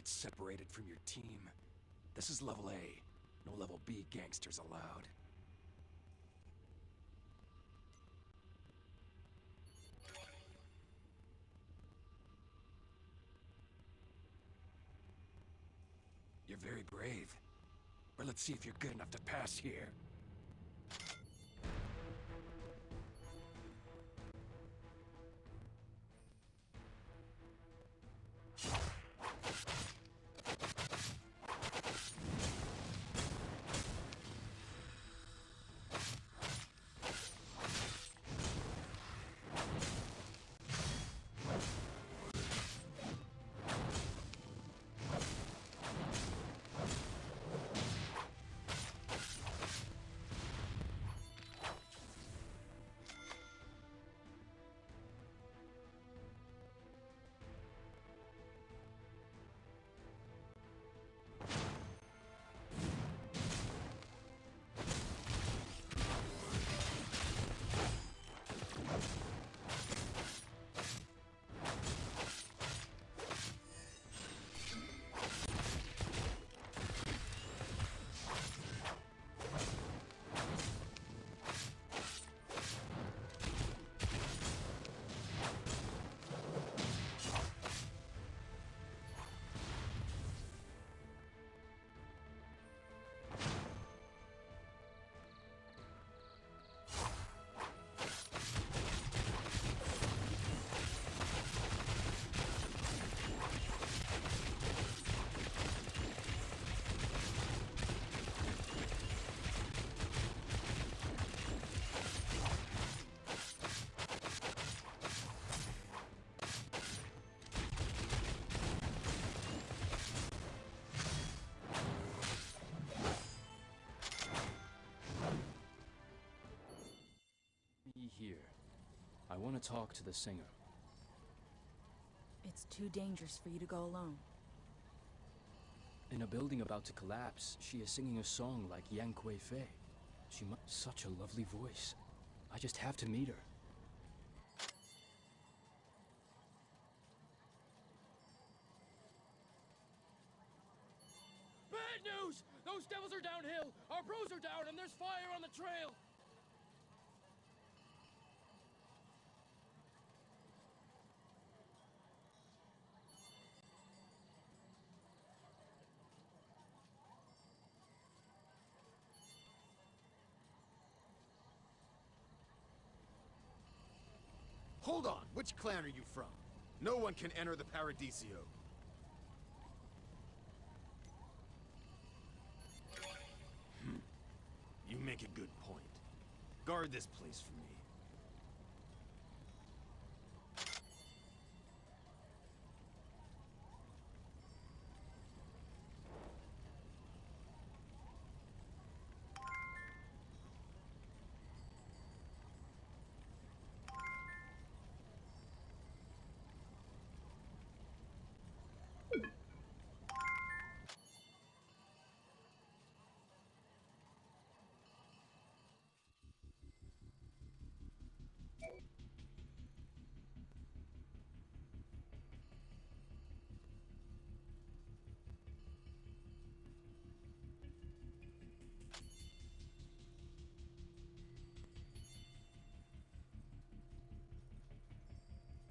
get separated from your team. This is level A. No level B gangsters allowed. You're very brave. But let's see if you're good enough to pass here. Here. I want to talk to the singer. It's too dangerous for you to go alone. In a building about to collapse, she is singing a song like Yang Kui Fei. She must... Such a lovely voice. I just have to meet her. Bad news! Those devils are downhill! Our bros are down and there's fire on the trail! Hold on! Which clan are you from? No one can enter the Paradiso. You make a good point. Guard this place for me.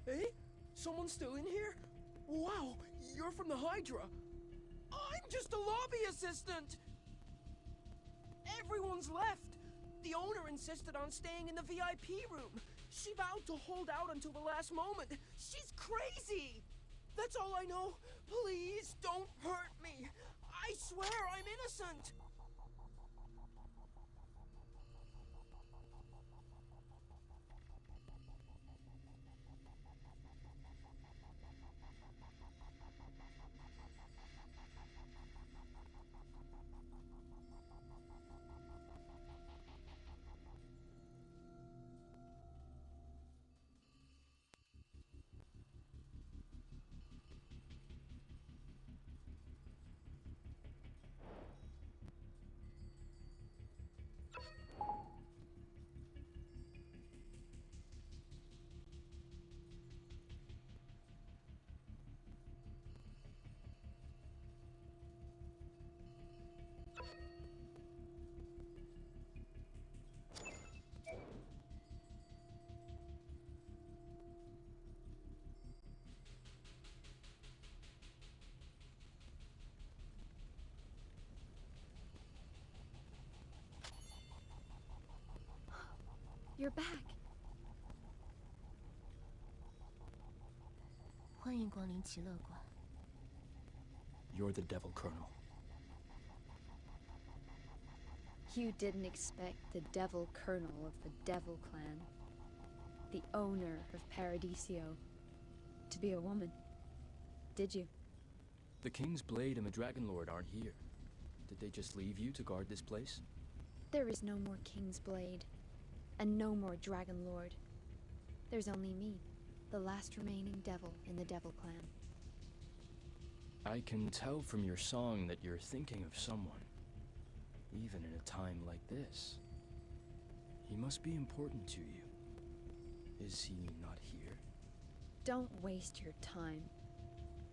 Hey? Someone's still in here? Wow, you're from the Hydra. I'm just a lobby assistant! Everyone's left. The owner insisted on staying in the VIP room. She vowed to hold out until the last moment. She's crazy! That's all I know. Please don't hurt me. I swear I'm innocent. you're back. 欢迎光临极乐馆。You're the Devil Colonel. You didn't expect the Devil Colonel of the Devil Clan, the owner of Paradiso, to be a woman, did you? The King's Blade and the Dragon Lord aren't here. Did they just leave you to guard this place? There is no more King's Blade, and no more Dragon Lord. There's only me, the last remaining devil in the Devil Clan. I can tell from your song that you're thinking of someone, even in a time like this. He must be important to you. Is he not here? Don't waste your time.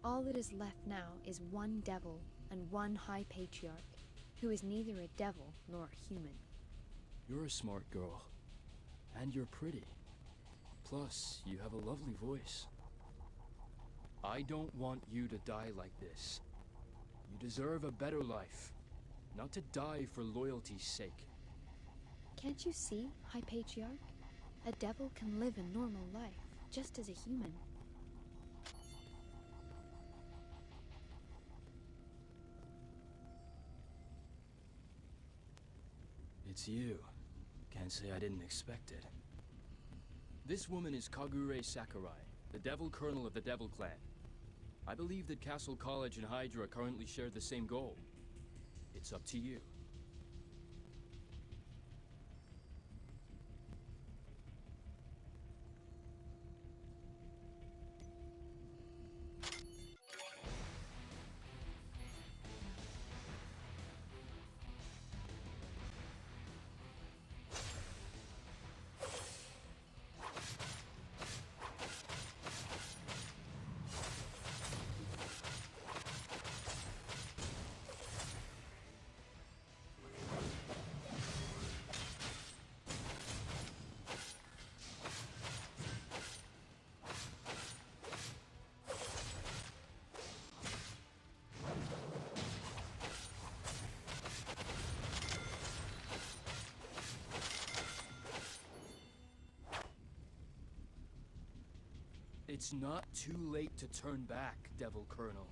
All that is left now is one devil and one High Patriarch, who is neither a devil nor a human. You're a smart girl, and you're pretty. Plus, you have a lovely voice. I don't want you to die like this. You deserve a better life, not to die for loyalty's sake. Can't you see, High Patriarch? A devil can live a normal life, just as a human. It's you. Can't say I didn't expect it. This woman is Kogure Sakurai, the Devil Colonel of the Devil Clan. I believe that Castle College and Hydra currently share the same goal. It's up to you. It's not too late to turn back, Devil Colonel.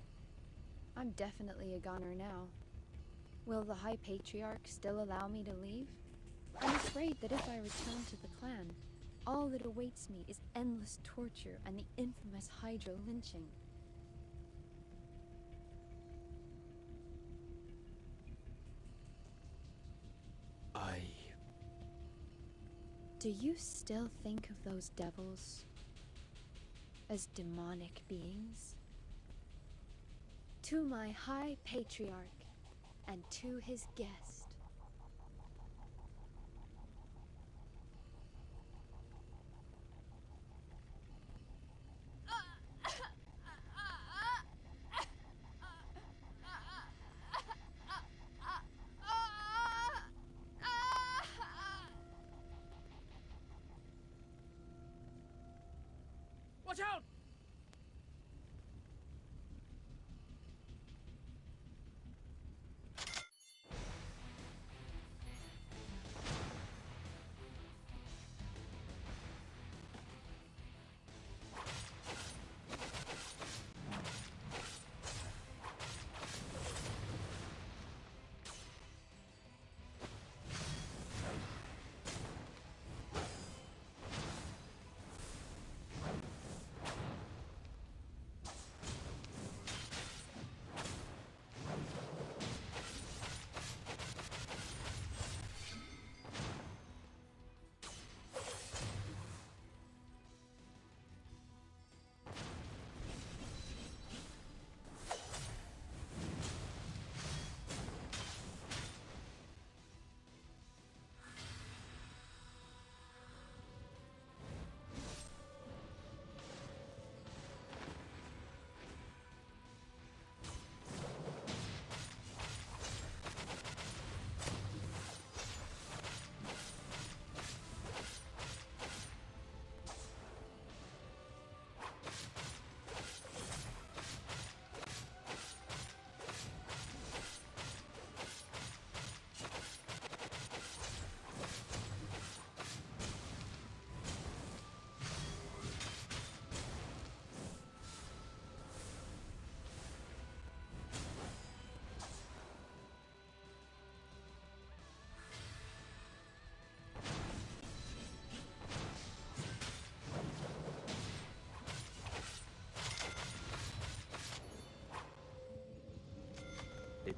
I'm definitely a goner now. Will the High Patriarch still allow me to leave? I'm afraid that if I return to the clan, all that awaits me is endless torture and the infamous Hydra lynching. Do you still think of those devils as demonic beings? To my High Patriarch and to his guest. Watch out!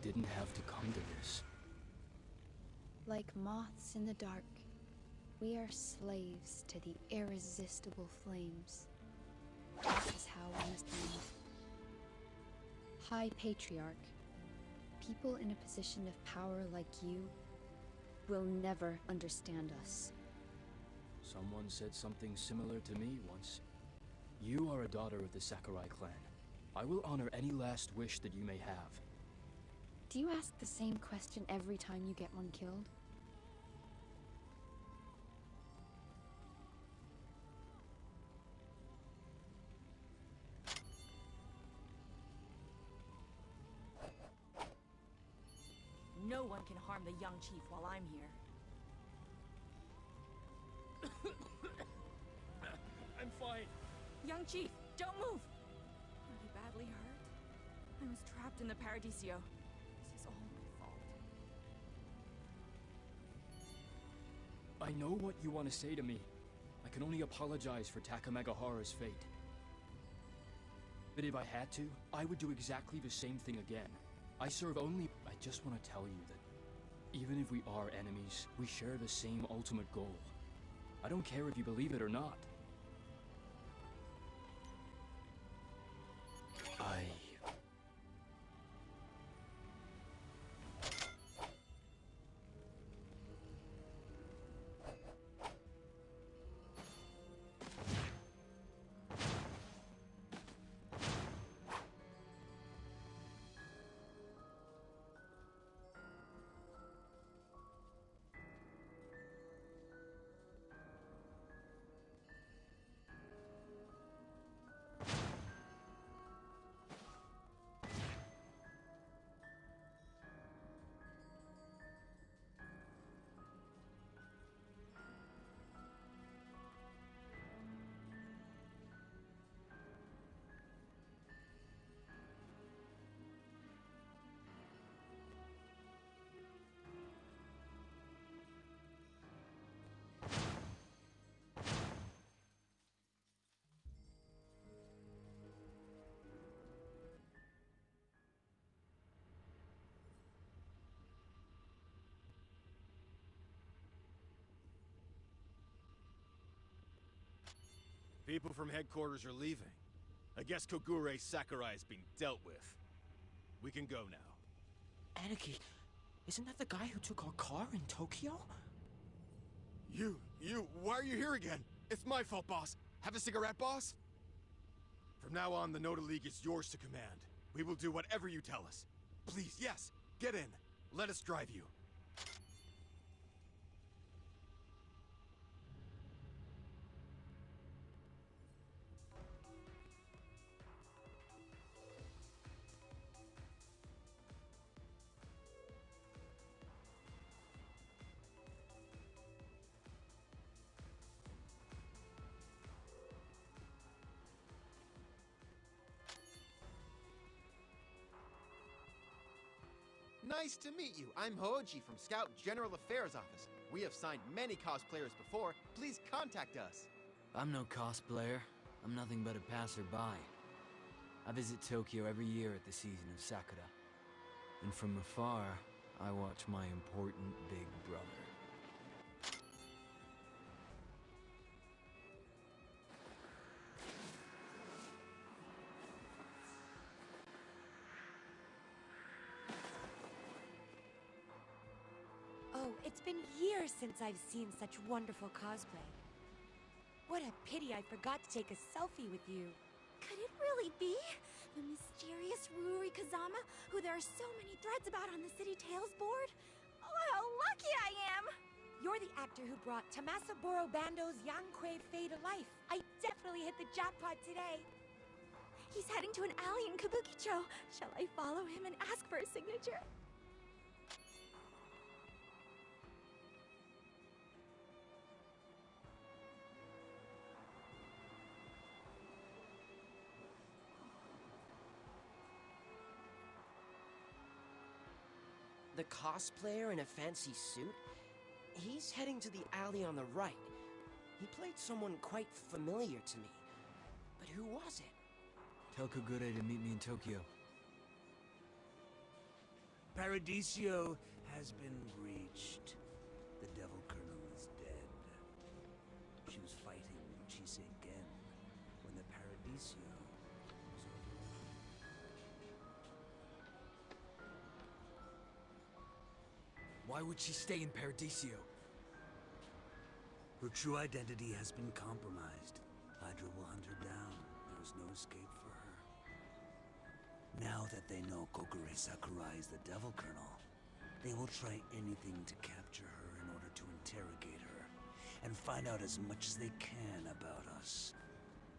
it didn't have to come to this. Like moths in the dark, we are slaves to the irresistible flames. This is how we must leave. High Patriarch, people in a position of power like you will never understand us. Someone said something similar to me once. You are a daughter of the Sakurai clan. I will honor any last wish that you may have. Do you ask the same question every time you get one killed? No one can harm the young chief while I'm here. I'm fine. Young chief, don't move! Are you badly hurt? I was trapped in the Paradiso. This is all my fault. I know what you want to say to me. I can only apologize for Takamagahara's fate. But if I had to, I would do exactly the same thing again. I serve only... I just want to tell you that even if we are enemies, we share the same ultimate goal. I don't care if you believe it or not. People from headquarters are leaving. I guess Kogure Sakurai has been dealt with. We can go now. Aniki, isn't that the guy who took our car in Tokyo? Why are you here again? It's my fault, boss. Have a cigarette, boss? From now on, the Noda League is yours to command. We will do whatever you tell us. Please, yes, get in. Let us drive you. Nice to meet you. I'm Hoji from Scout General Affairs Office. We have signed many cosplayers before. Please contact us. I'm no cosplayer. I'm nothing but a passerby. I visit Tokyo every year at the season of Sakura. And from afar, I watch my important big brother. Oh, it's been years since I've seen such wonderful cosplay. What a pity I forgot to take a selfie with you. Could it really be? The mysterious Ruri Kazama, who there are so many threads about on the City Tales board? Oh, how lucky I am! You're the actor who brought Tamasaburo Bando's Yankei Fae to life. I definitely hit the jackpot today. He's heading to an alley in Kabukicho. Shall I follow him and ask for a signature? The cosplayer in a fancy suit? He's heading to the alley on the right. He played someone quite familiar to me. But who was it? Tell Kogure to meet me in Tokyo. Paradiso has been breached. The Devil Colonel is dead. She was fighting Uchiseiken when the Paradiso was overrun. Why would she stay in Paradiso? Her true identity has been compromised. Hydra will hunt her down. There is no escape for her. Now that they know Kogure Sakurai is the Devil Colonel, they will try anything to capture her in order to interrogate her and find out as much as they can about us.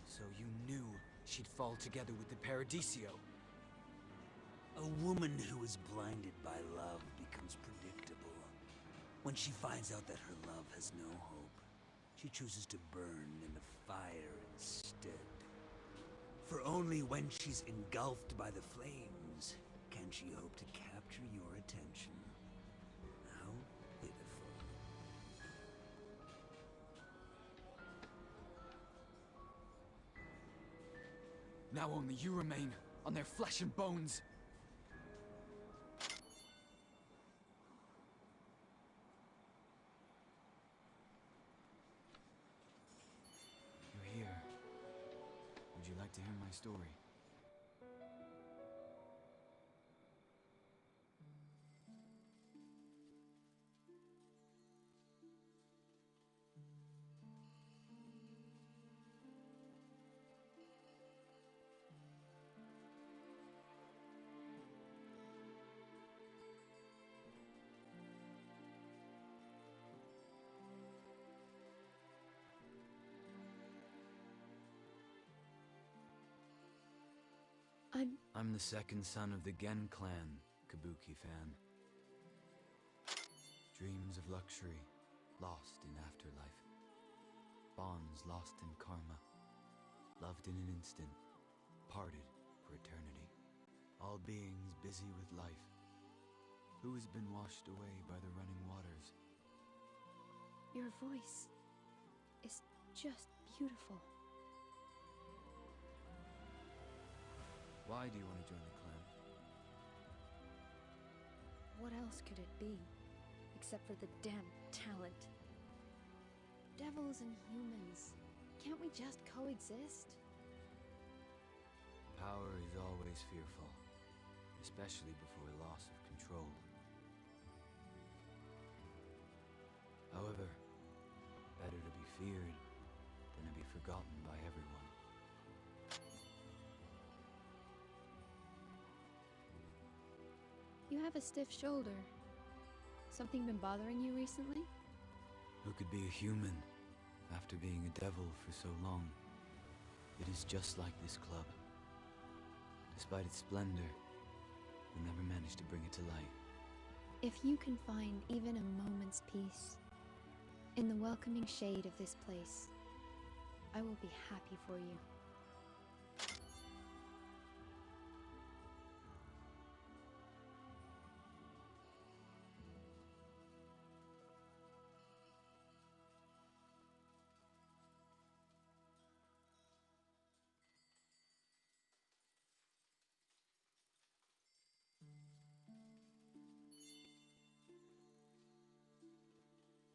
So you knew she'd fall together with the Paradiso? A woman who is blinded by love becomes predictable. When she finds out that her love has no hope, she chooses to burn in the fire instead. For only when she's engulfed by the flames can she hope to capture your attention. How pitiful. Now only you remain on their flesh and bones. You're here. Would you like to hear my story? I'm the second son of the Gen clan, Kabuki fan. Dreams of luxury, lost in afterlife. Bonds lost in karma. Loved in an instant, parted for eternity. All beings busy with life. Who has been washed away by the running waters? Your voice is just beautiful. Why do you want to join the clan? What else could it be, except for the damn talent? Devils and humans, can't we just coexist? Power is always fearful, especially before loss of control. However, better to be feared than to be forgotten by everyone. You have a stiff shoulder. Something been bothering you recently? Who could be a human after being a devil for so long? It is just like this club. Despite its splendor, we never managed to bring it to light. If you can find even a moment's peace in the welcoming shade of this place, I will be happy for you.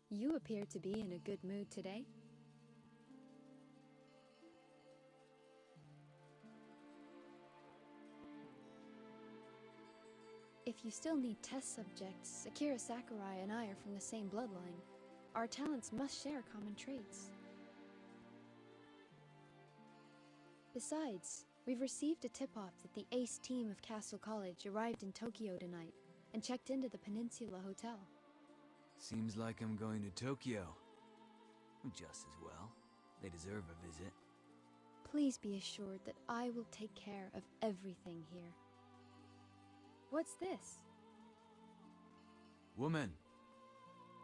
You appear to be in a good mood today. If you still need test subjects, Akira Sakurai and I are from the same bloodline. Our talents must share common traits. Besides, we've received a tip-off that the ace team of Castle College arrived in Tokyo tonight and checked into the Peninsula Hotel. Seems like I'm going to Tokyo. Just as well. They deserve a visit. Please be assured that I will take care of everything here. What's this? Woman!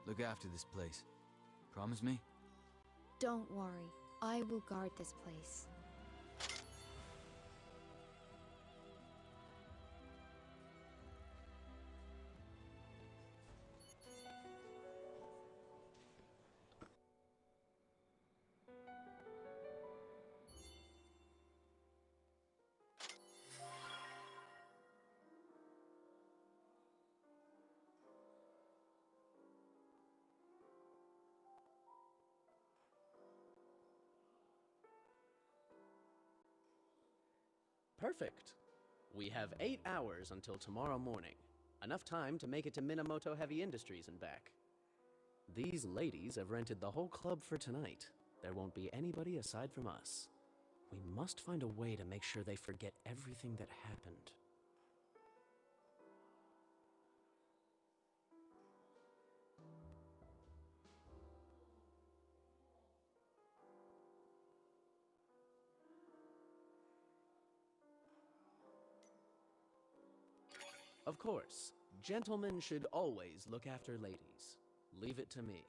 Look after this place. Promise me? Don't worry. I will guard this place. Perfect. We have 8 hours until tomorrow morning. Enough time to make it to Minamoto Heavy Industries and back. These ladies have rented the whole club for tonight. There won't be anybody aside from us. We must find a way to make sure they forget everything that happened. Of course, gentlemen should always look after ladies. Leave it to me.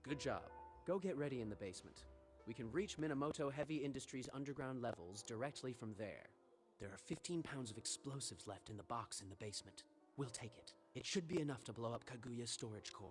Good job. Go get ready in the basement. We can reach Minamoto Heavy Industries' underground levels directly from there. There are 15 pounds of explosives left in the box in the basement. We'll take it. It should be enough to blow up Kaguya's storage core.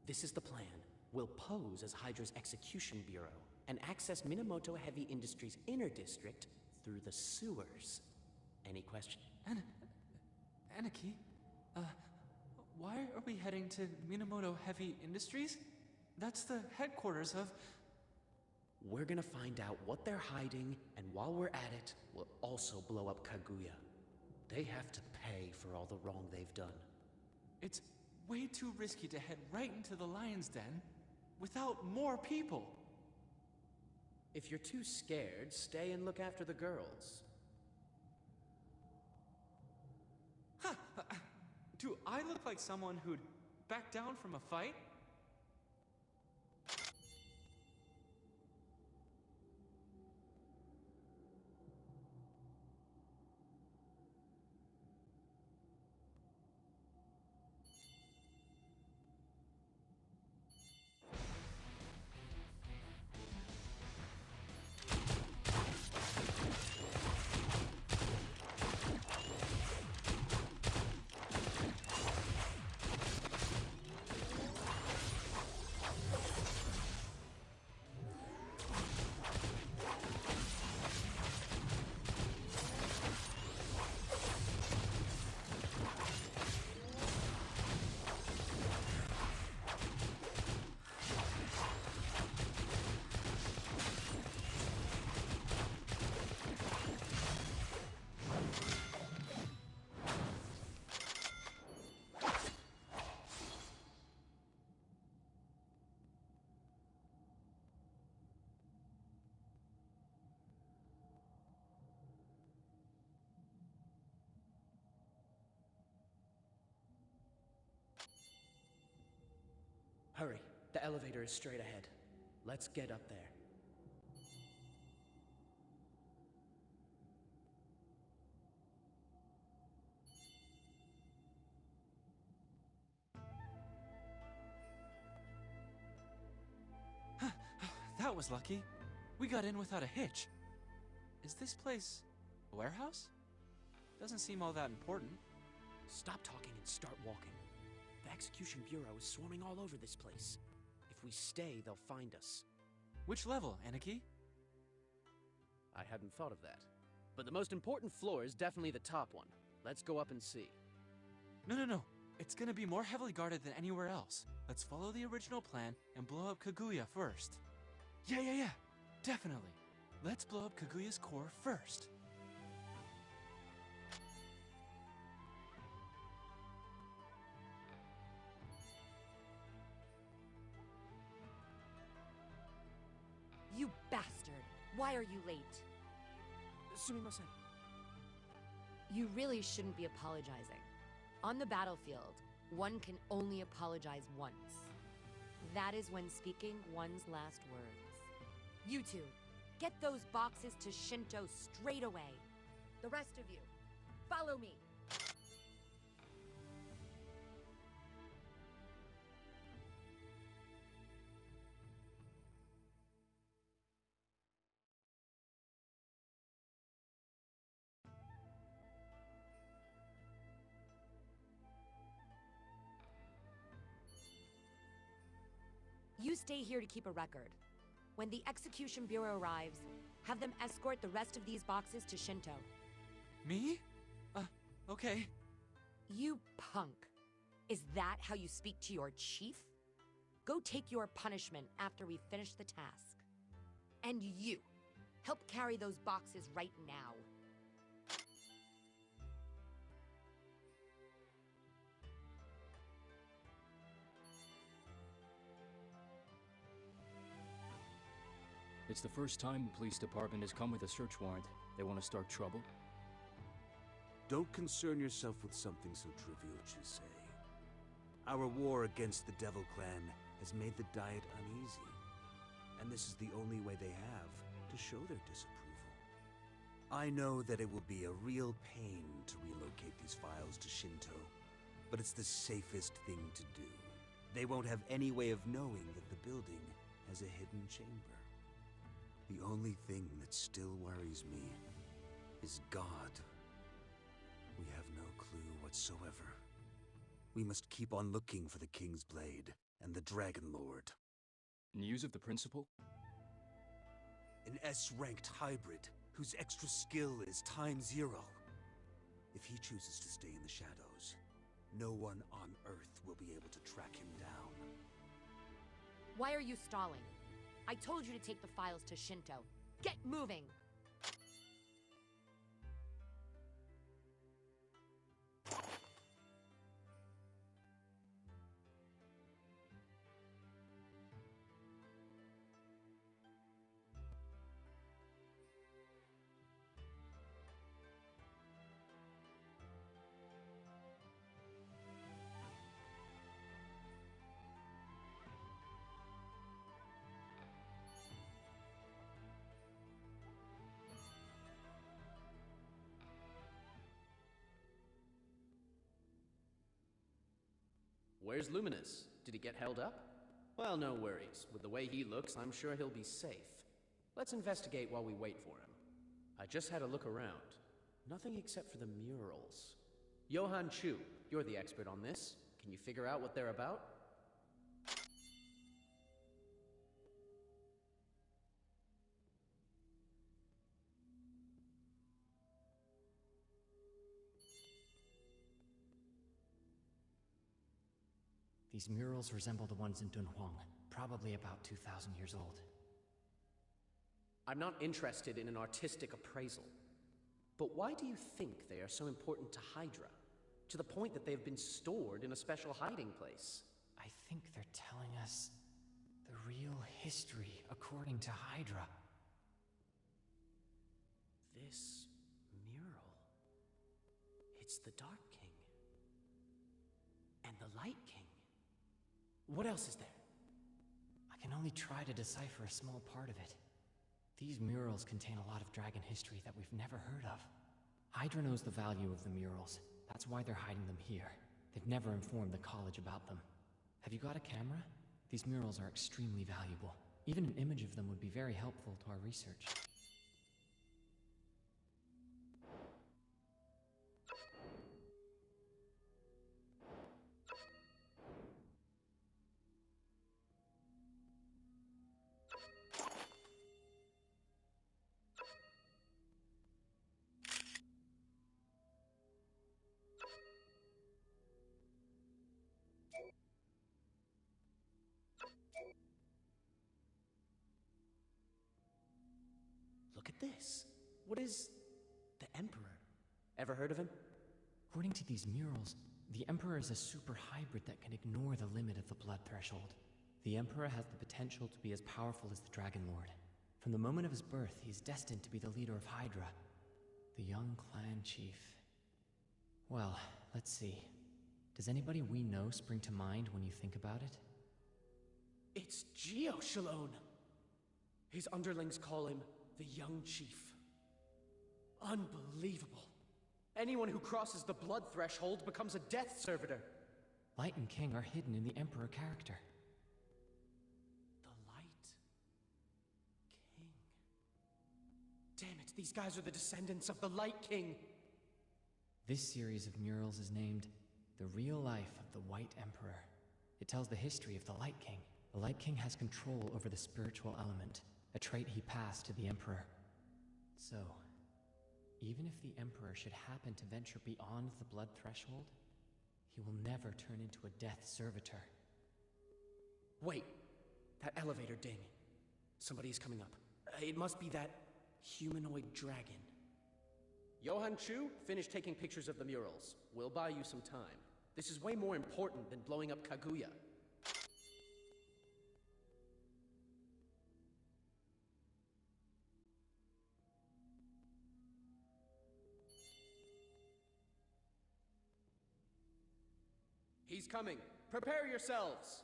This is the plan. We'll pose as Hydra's execution bureau and access Minamoto Heavy Industries' inner district through the sewers. Any question? Aniki, why are we heading to Minamoto Heavy Industries? That's the headquarters of... We're gonna find out what they're hiding, and while we're at it, we'll also blow up Kaguya. They have to pay for all the wrong they've done. It's way too risky to head right into the lion's den without more people. If you're too scared, stay and look after the girls. Huh. Do I look like someone who'd back down from a fight? Hurry, the elevator is straight ahead. Let's get up there. That was lucky. We got in without a hitch. Is this place a warehouse? Doesn't seem all that important. Stop talking and start walking. The execution bureau is swarming all over this place. If we stay, they'll find us. Which level, Aniki? I hadn't thought of that. But the most important floor is definitely the top one. Let's go up and see. No. It's gonna be more heavily guarded than anywhere else. Let's follow the original plan and blow up Kaguya first. Yeah. Definitely. Let's blow up Kaguya's core first. You bastard! Why are you late? Sumimasen. You really shouldn't be apologizing. On the battlefield, one can only apologize once. That is when speaking one's last words. You two, get those boxes to Shinto straight away. The rest of you, follow me. You stay here to keep a record. When the Execution Bureau arrives, have them escort the rest of these boxes to Shinto. Me? Okay. You punk. Is that how you speak to your chief? Go take your punishment after we finish the task. And you, help carry those boxes right now. It's the first time the police department has come with a search warrant. They want to start trouble? Don't concern yourself with something so trivial, say. Our war against the Devil Clan has made the Diet uneasy, and this is the only way they have to show their disapproval. I know that it will be a real pain to relocate these files to Shinto, but it's the safest thing to do. They won't have any way of knowing that the building has a hidden chamber. The only thing that still worries me is God. We have no clue whatsoever. We must keep on looking for the King's Blade and the Dragon Lord. News of the principal? An S-ranked hybrid whose extra skill is ×0. If he chooses to stay in the shadows, no one on Earth will be able to track him down. Why are you stalling? I told you to take the files to Shinto. Get moving! Where's Luminous? Did he get held up? Well, no worries. With the way he looks, I'm sure he'll be safe. Let's investigate while we wait for him. I just had a look around. Nothing except for the murals. Johan Chu, you're the expert on this. Can you figure out what they're about? These murals resemble the ones in Dunhuang, probably about 2,000 years old. I'm not interested in an artistic appraisal. But why do you think they are so important to Hydra? To the point that they've been stored in a special hiding place? I think they're telling us the real history according to Hydra. This mural... It's the Dark King. And the Light King. What else is there? I can only try to decipher a small part of it. These murals contain a lot of dragon history that we've never heard of. Hydra knows the value of the murals. That's why they're hiding them here. They've never informed the college about them. Have you got a camera? These murals are extremely valuable. Even an image of them would be very helpful to our research. Look at this. What is... the Emperor? Ever heard of him? According to these murals, the Emperor is a super hybrid that can ignore the limit of the blood threshold. The Emperor has the potential to be as powerful as the Dragon Lord. From the moment of his birth, he is destined to be the leader of Hydra, the young clan chief. Well, let's see. Does anybody we know spring to mind when you think about it? It's Geoshalone. His underlings call him the Young Chief. Unbelievable. Anyone who crosses the blood threshold becomes a death servitor. Light and King are hidden in the Emperor character. The Light King. Damn it, these guys are the descendants of the Light King. This series of murals is named The Real Life of the White Emperor. It tells the history of the Light King. The Light King has control over the spiritual element, a trait he passed to the Emperor. So, even if the Emperor should happen to venture beyond the blood threshold, he will never turn into a death servitor. Wait, that elevator ding. Somebody's coming up. It must be that humanoid dragon. Johan Chu, finish taking pictures of the murals. We'll buy you some time. This is way more important than blowing up Kaguya. He's coming. Prepare yourselves!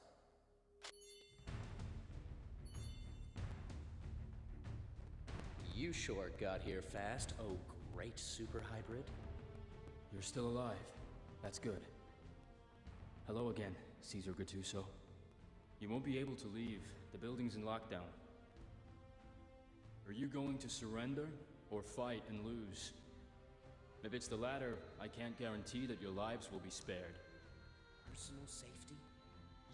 You sure got here fast, oh great super hybrid. You're still alive. That's good. Hello again, Caesar Gattuso. You won't be able to leave. The building's in lockdown. Are you going to surrender, or fight and lose? If it's the latter, I can't guarantee that your lives will be spared. Personal safety?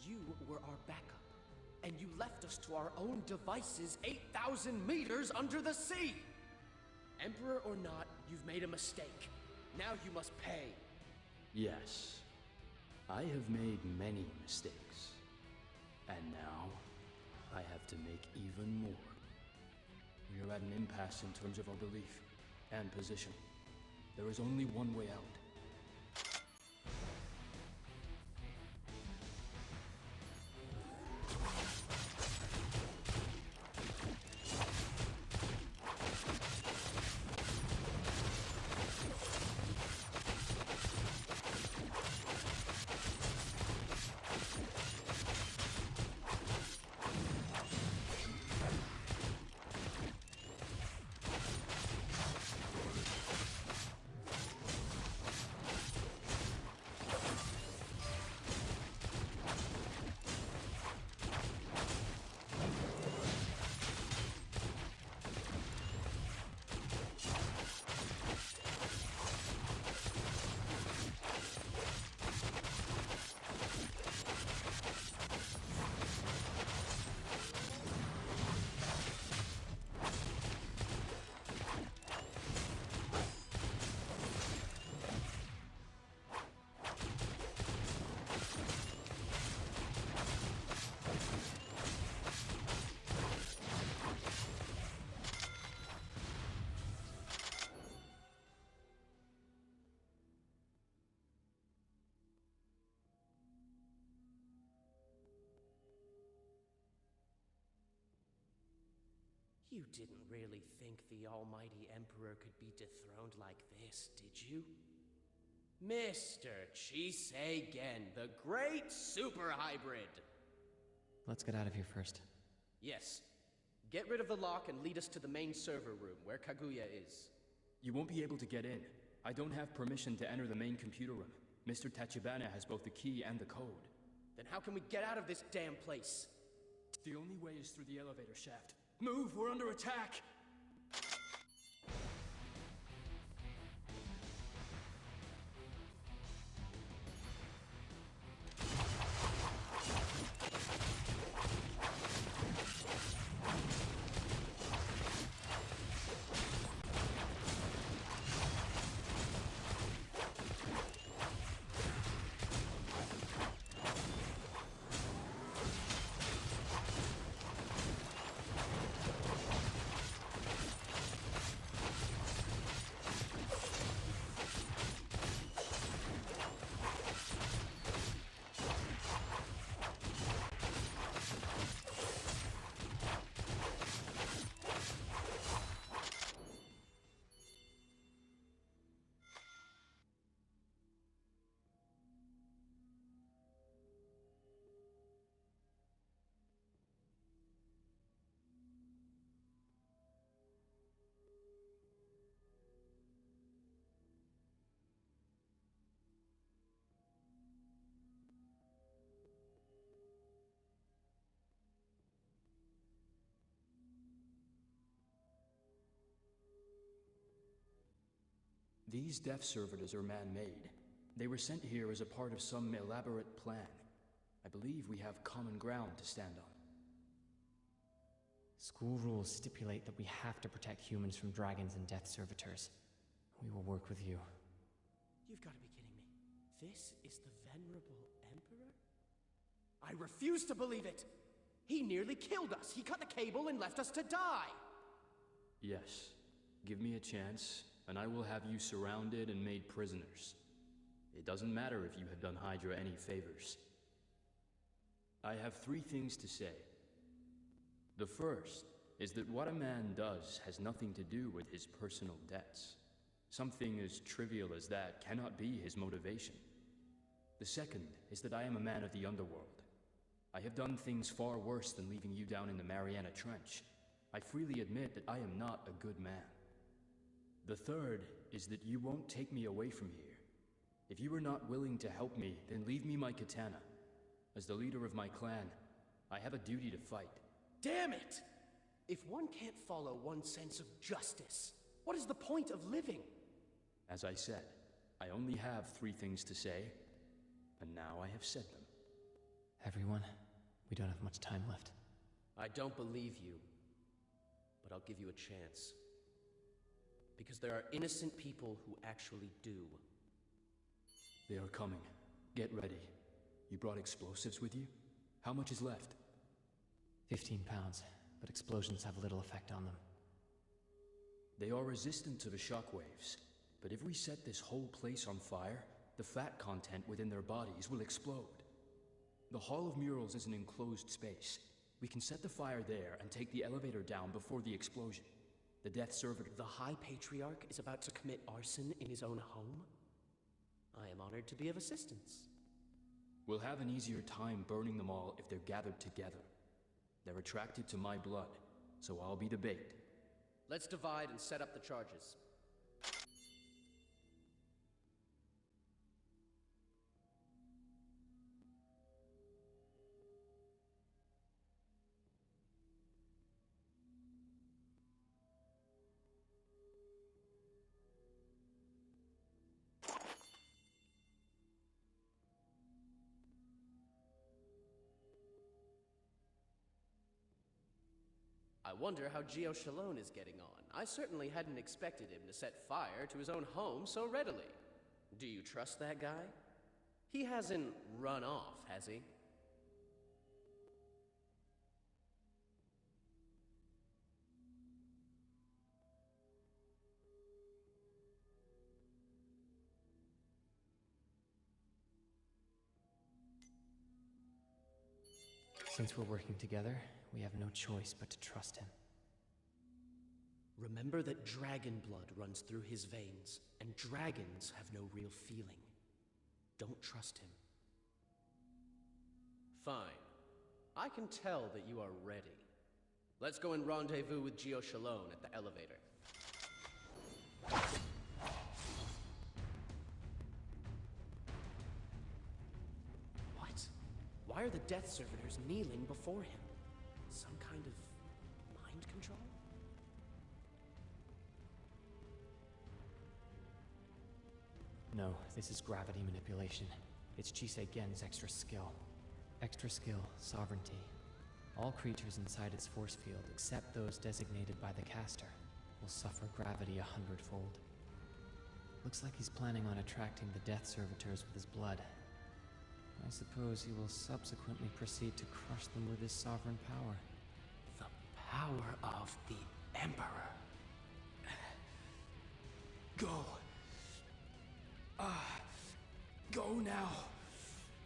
You were our backup, and you left us to our own devices 8,000 meters under the sea! Emperor or not, you've made a mistake. Now you must pay. Yes. I have made many mistakes. And now, I have to make even more. We are at an impasse in terms of our belief and position. There is only one way out. You didn't really think the almighty Emperor could be dethroned like this, did you? Mr. Chiseigen, the great super hybrid! Let's get out of here first. Yes. Get rid of the lock and lead us to the main server room, where Kaguya is. You won't be able to get in. I don't have permission to enter the main computer room. Mr. Tachibana has both the key and the code. Then how can we get out of this damn place? The only way is through the elevator shaft. Move, we're under attack! These death servitors are man-made. They were sent here as a part of some elaborate plan. I believe we have common ground to stand on. School rules stipulate that we have to protect humans from dragons and death servitors. We will work with you. You've got to be kidding me. This is the venerable Emperor? I refuse to believe it! He nearly killed us! He cut the cable and left us to die! Yes. Give me a chance, and I will have you surrounded and made prisoners. It doesn't matter if you have done Hydra any favors. I have 3 things to say. The first is that what a man does has nothing to do with his personal debts. Something as trivial as that cannot be his motivation. The second is that I am a man of the underworld. I have done things far worse than leaving you down in the Mariana Trench. I freely admit that I am not a good man. The third is that you won't take me away from here. If you are not willing to help me, then leave me my katana. As the leader of my clan, I have a duty to fight. Damn it! If one can't follow one's sense of justice, what is the point of living? As I said, I only have 3 things to say, and now I have said them. Everyone, we don't have much time left. I don't believe you, but I'll give you a chance. Because there are innocent people who actually do. They are coming. Get ready. You brought explosives with you? How much is left? 15 pounds, but explosions have little effect on them. They are resistant to the shockwaves, but if we set this whole place on fire, the fat content within their bodies will explode. The Hall of Murals is an enclosed space. We can set the fire there and take the elevator down before the explosion. The Death Servitor... The High Patriarch is about to commit arson in his own home? I am honored to be of assistance. We'll have an easier time burning them all if they're gathered together. They're attracted to my blood, so I'll be the bait. Let's divide and set up the charges. I wonder how Gio Shalone is getting on. I certainly hadn't expected him to set fire to his own home so readily. Do you trust that guy? He hasn't run off, has he? Since we're working together, we have no choice but to trust him. Remember that dragon blood runs through his veins, and dragons have no real feeling. Don't trust him. Fine. I can tell that you are ready. Let's go and rendezvous with Gio Shalone at the elevator. What? Why are the Death Servitors kneeling before him? Some kind of mind control? No, this is gravity manipulation. It's Chisei Gen's extra skill. Extra skill, sovereignty. All creatures inside its force field, except those designated by the caster, will suffer gravity 100-fold. Looks like he's planning on attracting the Death Servitors with his blood. I suppose he will subsequently proceed to crush them with his sovereign power. The power of the Emperor. Go. Go now.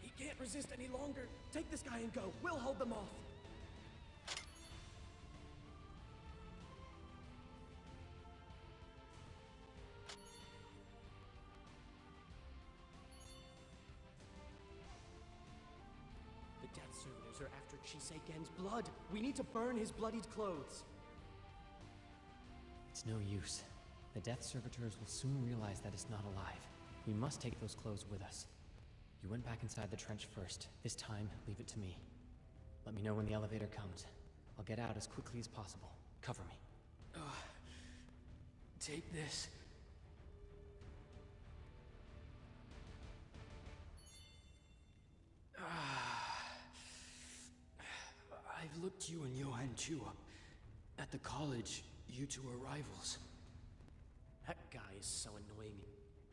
He can't resist any longer. Take this guy and go. We'll hold them off. The Death Servitors are after Chisei Gen's blood. We need to burn his bloodied clothes. It's no use. The Death Servitors will soon realize that it's not alive. We must take those clothes with us. You went back inside the trench first. This time, leave it to me. Let me know when the elevator comes. I'll get out as quickly as possible. Cover me. Take this. looked you and Johan too. At the college, you two are rivals. That guy is so annoying.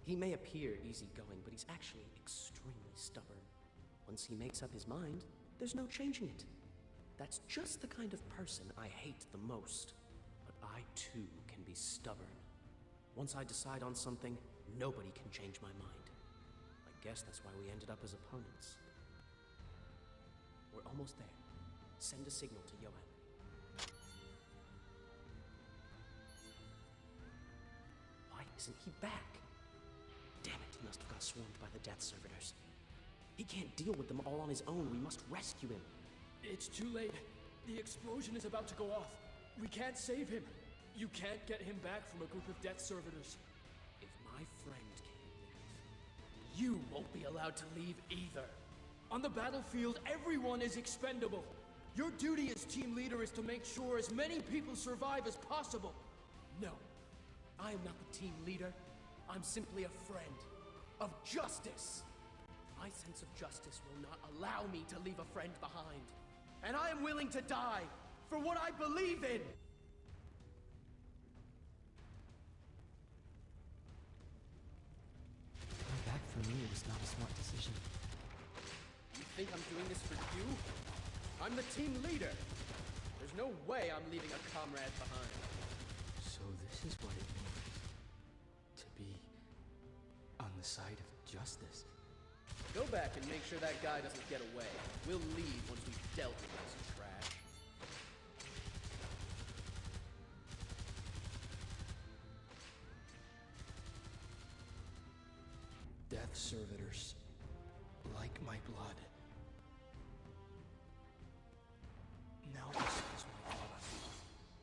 He may appear easygoing, but he's actually extremely stubborn. Once he makes up his mind, there's no changing it. That's just the kind of person I hate the most. But I too can be stubborn. Once I decide on something, nobody can change my mind. I guess that's why we ended up as opponents. We're almost there. Send a signal to Johan. Why isn't he back? Damn it, he must have got swarmed by the death servitors. He can't deal with them all on his own. We must rescue him. It's too late. The explosion is about to go off. We can't save him. You can't get him back from a group of death servitors. If my friend can't leave, You won't be allowed to leave either. On the battlefield, everyone is expendable. Your duty as team leader is to make sure as many people survive as possible. No, I am not the team leader. I'm simply a friend of justice. My sense of justice will not allow me to leave a friend behind. And I am willing to die for what I believe in! Coming back for me was not a smart decision. You think I'm doing this for you? I'm the team leader. There's no way I'm leaving a comrade behind. So this is what it means to be on the side of justice. Go back and make sure that guy doesn't get away. We'll leave once we've dealt with this trash. Death servitors, like my blood. Now this is my product.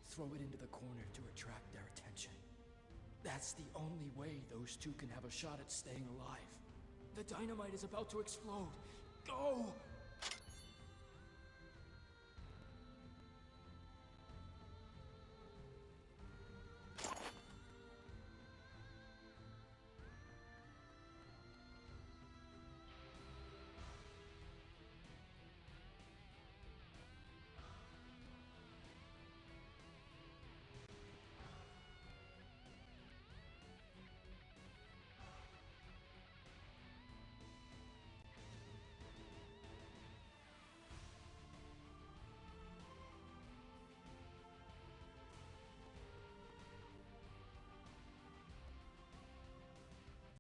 Throw it into the corner to attract their attention. That's the only way those two can have a shot at staying alive. The dynamite is about to explode. Go!